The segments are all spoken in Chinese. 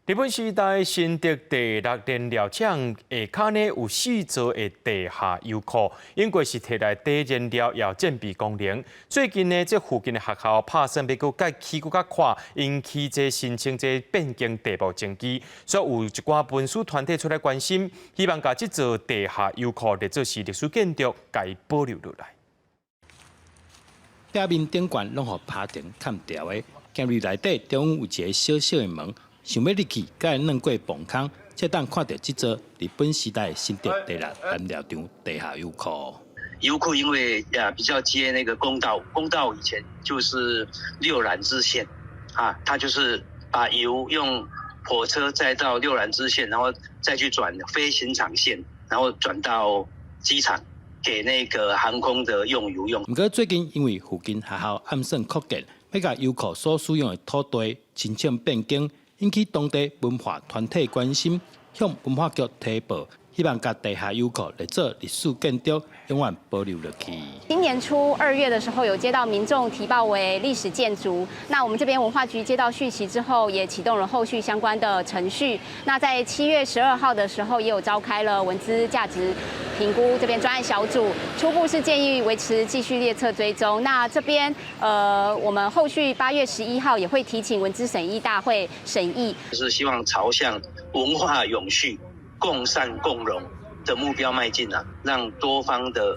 日本时代新竹第6电料厂下骹呢有4座的地下油库，因为是摕来低燃料要建备功能。最近呢，这附近的学校拍算要搁改起搁较快，引起这申请这变更地步争议，所以有一寡文书团体出来关心，希望把这座地下油库列作是历史建筑，该保留落来。表面顶悬拢互拍电砍掉的，进入内底中有一个小小的门。 想要入去，该软过崩坑，才当看到这座日本时代新竹第6燃料厂地下油库。油库因为比较接那个公道，公道以前就是6燃支线，它就是把油用火车载到6燃支线，然后再去转飞行场线，然后转到机场给那个航空的用油用。不过最近因为附近学校暗算扩建，要甲油库所使用的土地申请变更。 引起当地文化团体关心，向文化局提报，希望把地下油库列作历史建筑，永远保留落去。今年初2月的时候，有接到民众提报为历史建筑，那我们这边文化局接到讯息之后，也启动了后续相关的程序。那在7月12号的时候，也有召开了文资价值评估这边专案小组，初步是建议维持继续列册追踪。那这边我们后续8月11号也会提请文资审议大会审议，是希望朝向文化永续、共善共荣的目标迈进让多方的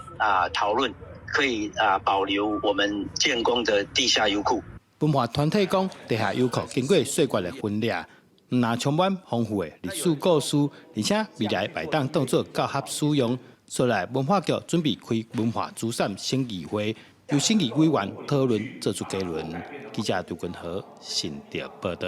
讨论可以保留我们建工的地下油库。文化团体讲，地下油库经过岁月的分裂，那充满丰富的历史故事，而且未来会当当作教学使用。所以文化局准备开文化资产审议会，由审议委员讨论做出结论。记者杜君和新竹报道。